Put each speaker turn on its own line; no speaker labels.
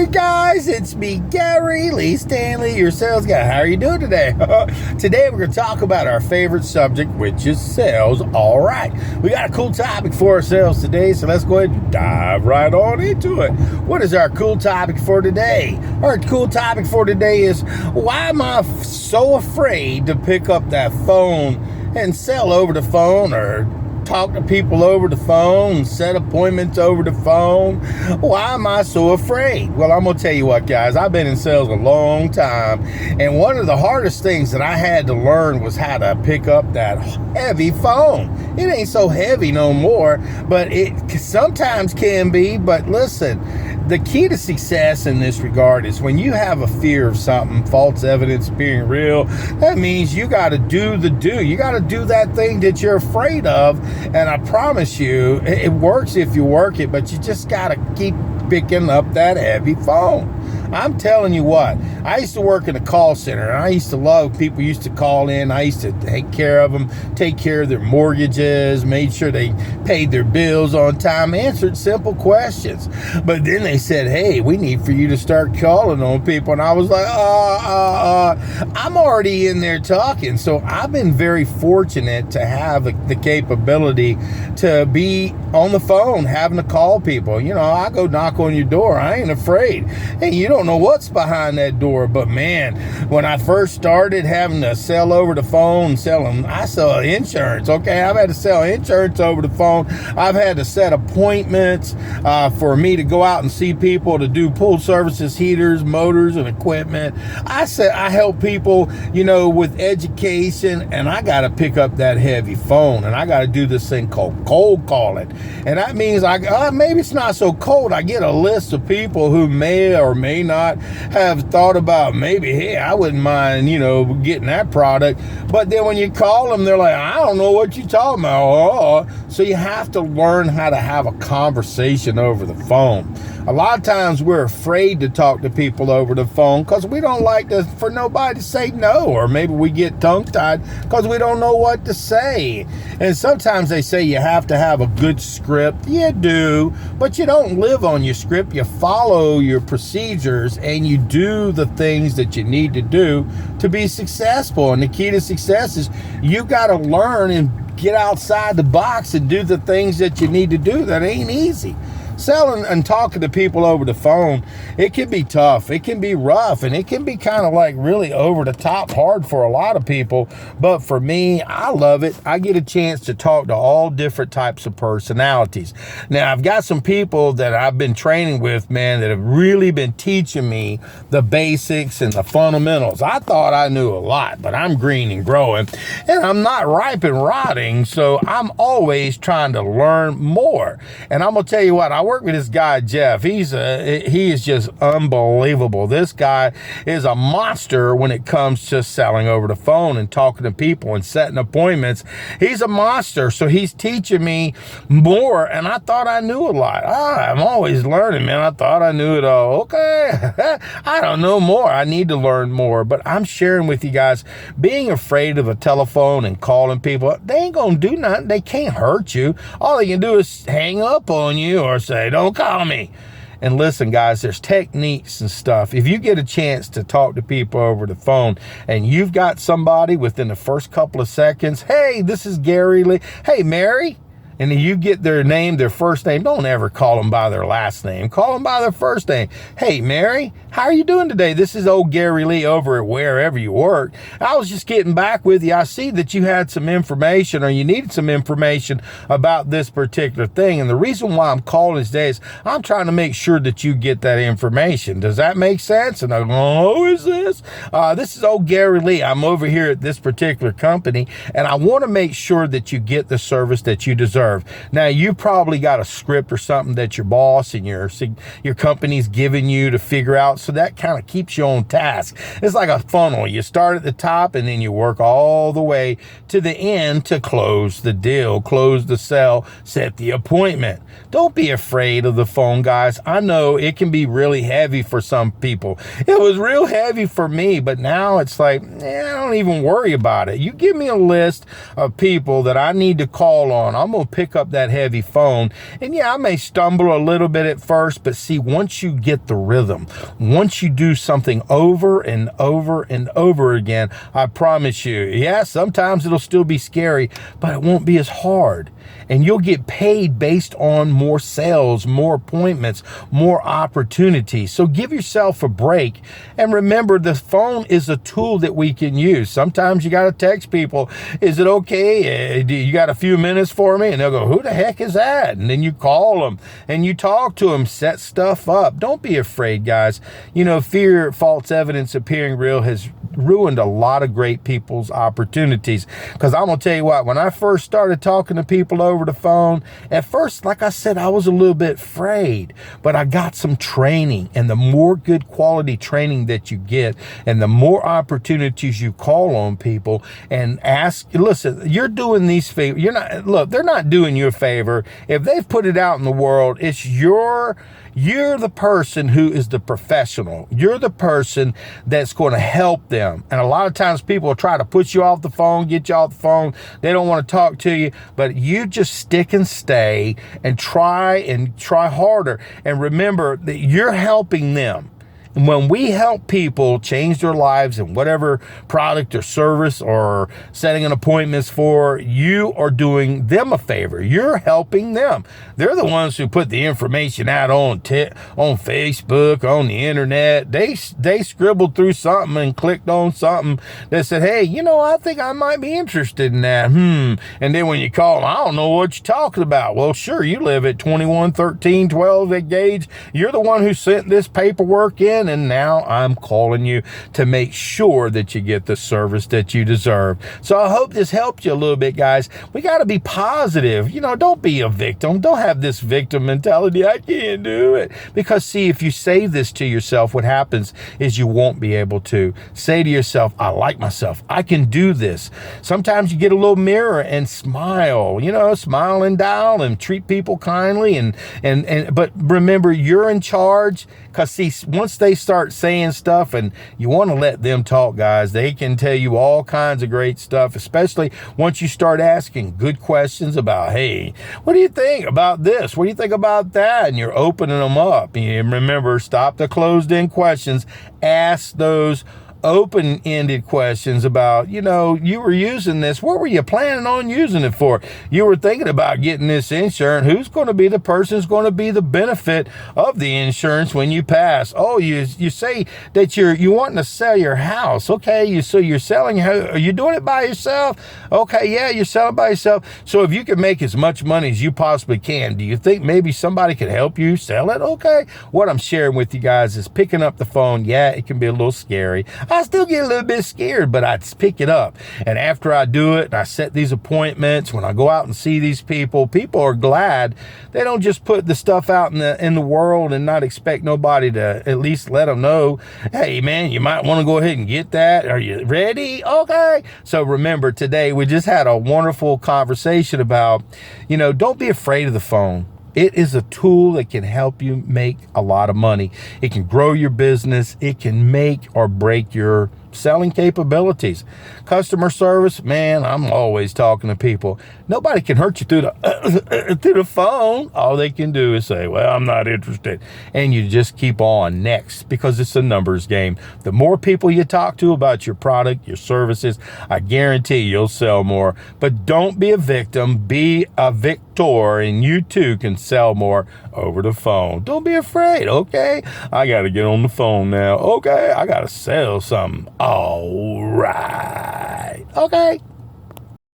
Hey guys, it's me, Gary Lee Stanley, your sales guy. How are you doing today? Today we're going to talk about our favorite subject, which is sales. All right, we got a cool topic for our sales today, so let's go ahead and dive right on into it. What is our cool topic for today? Our cool topic for today is, why am I so afraid to pick up that phone and sell over the phone, or talk to people over the phone, set appointments over the phone? Why am I so afraid? Well, I'm going to tell you what, guys. I've been in sales a long time, and one of the hardest things that I had to learn was how to pick up that heavy phone. It ain't so heavy no more, but it sometimes can be. But listen, the key to success in this regard is when you have a fear of something, false evidence being real, that means you got to do the do. You got to do that thing that you're afraid of. And I promise you, it works if you work it, but you just got to keep picking up that heavy phone. I'm telling you what, I used to work in a call center, and I used to love people used to call in. I used to take care of them, take care of their mortgages, made sure they paid their bills on time, answered simple questions. But then they said, hey, we need for you to start calling on people. And I was like, I'm already in there talking. So I've been very fortunate to have the capability to be on the phone, having to call people. You know, I go knock on your door. I ain't afraid. Hey, you don't know what's behind that door. But man, when I first started having to sell over the phone, I sell insurance. Okay, I've had to sell insurance over the phone. I've had to set appointments for me to go out and see people to do pool services, heaters, motors, and equipment. I help people, you know, with education, and I got to pick up that heavy phone, and I got to do this thing called cold calling. And that means maybe it's not so cold. I get a list of people who may or may not have thought about, maybe, hey, I wouldn't mind, you know, getting that product. But then when you call them, they're like, I don't know what you're talking about. So you have to learn how to have a conversation over the phone. A lot of times we're afraid to talk to people over the phone because we don't like for nobody to say no, or maybe we get tongue-tied because we don't know what to say. And sometimes they say you have to have a good script. You do, but you don't live on your script. You follow your procedures and you do the things that you need to do to be successful. And the key to success is you got to learn and get outside the box and do the things that you need to do. That ain't easy. Selling and talking to people over the phone, it can be tough, it can be rough, and it can be kind of like really over the top hard for a lot of people. But for me, I love it. I get a chance to talk to all different types of personalities. Now, I've got some people that I've been training with, man, that have really been teaching me the basics and the fundamentals. I thought I knew a lot, but I'm green and growing, and I'm not ripe and rotting, so I'm always trying to learn more. And I'm gonna tell you what, I work with this guy, Jeff. He is just unbelievable. This guy is a monster when it comes to selling over the phone and talking to people and setting appointments. He's a monster. So he's teaching me more, and I thought I knew a lot. I'm always learning, man. I thought I knew it all. Okay. I don't know more. I need to learn more. But I'm sharing with you guys, being afraid of a telephone and calling people, they ain't going to do nothing. They can't hurt you. All they can do is hang up on you or say, don't call me. And listen, guys, there's techniques and stuff. If you get a chance to talk to people over the phone and you've got somebody within the first couple of seconds, hey, this is Gary Lee. Hey, Mary. And then you get their name, their first name. Don't ever call them by their last name. Call them by their first name. Hey, Mary, how are you doing today? This is old Gary Lee over at wherever you work. I was just getting back with you. I see that you had some information, or you needed some information about this particular thing. And the reason why I'm calling today is I'm trying to make sure that you get that information. Does that make sense? And I go, oh, who is this? This is old Gary Lee. I'm over here at this particular company, and I want to make sure that you get the service that you deserve. Now, you probably got a script or something that your boss and your company's giving you to figure out so that kind of keeps you on task. It's like a funnel. You start at the top and then you work all the way to the end to close the deal, close the sale, set the appointment. Don't be afraid of the phone, guys. I know it can be really heavy for some people. It was real heavy for me, but now it's like, I don't even worry about it. You give me a list of people that I need to call on. I'm going to pick up that heavy phone. And yeah, I may stumble a little bit at first, but see, once you get the rhythm, once you do something over and over and over again, I promise you, yeah, sometimes it'll still be scary, but it won't be as hard. And you'll get paid based on more sales, more appointments, more opportunities. So give yourself a break. And remember, the phone is a tool that we can use. Sometimes you got to text people, is it okay? You got a few minutes for me? And they'll go, who the heck is that? And then you call them and you talk to them, set stuff up. Don't be afraid, guys. You know, fear, false evidence appearing real has ruined a lot of great people's opportunities. Because I'm going to tell you what, when I first started talking to people over the phone, at first, like I said, I was a little bit afraid, but I got some training, and the more good quality training that you get and the more opportunities you call on people and ask, listen, you're doing these favors. They're not doing you a favor. If they've put it out in the world, it's you're the person who is the professional. You're the person that's going to help them. And a lot of times people will try to put you off the phone, get you off the phone. They don't want to talk to you, but you just stick and stay and try harder. And remember that you're helping them. And when we help people change their lives in whatever product or service or setting an appointments for, you are doing them a favor. You're helping them. They're the ones who put the information out on Facebook, on the internet. They scribbled through something and clicked on something that said, hey, I think I might be interested in that. And then when you call them, I don't know what you're talking about. Well, sure, you live at 211312 at Gage. You're the one who sent this paperwork in. And now I'm calling you to make sure that you get the service that you deserve. So I hope this helped you a little bit, guys. We got to be positive. Don't be a victim. Don't have this victim mentality. I can't do it. Because see, if you say this to yourself, what happens is you won't be able to. Say to yourself, I like myself. I can do this. Sometimes you get a little mirror and smile, smile and dial and treat people kindly. But remember, you're in charge. Because see, once they start saying stuff, and you want to let them talk, guys, they can tell you all kinds of great stuff, especially once you start asking good questions about, hey, what do you think about this? What do you think about that? And you're opening them up. And remember, stop the closed-end questions. Ask those open-ended questions about, you were using this. What were you planning on using it for? You were thinking about getting this insurance. Who's going to be the person who's going to be the benefit of the insurance when you pass? Oh, you say that you wanting to sell your house. Okay, so you're selling. Are you doing it by yourself? Okay, yeah, you're selling by yourself. So if you can make as much money as you possibly can, do you think maybe somebody could help you sell it? Okay, what I'm sharing with you guys is picking up the phone. Yeah, it can be a little scary. I still get a little bit scared, but I pick it up. And after I do it, and I set these appointments, when I go out and see these people are glad. They don't just put the stuff out in the world and not expect nobody to at least let them know, hey, man, you might want to go ahead and get that. Are you ready? Okay. So remember, today we just had a wonderful conversation about, don't be afraid of the phone. It is a tool that can help you make a lot of money. It can grow your business. It can make or break your selling capabilities. Customer service, man, I'm always talking to people. Nobody can hurt you through the phone. All they can do is say, well, I'm not interested. And you just keep on next, because it's a numbers game. The more people you talk to about your product, your services, I guarantee you'll sell more. But don't be a victim, be a victor, and you too can sell more over the phone. Don't be afraid, okay? I got to get on the phone now. Okay, I got to sell something. All right. Okay.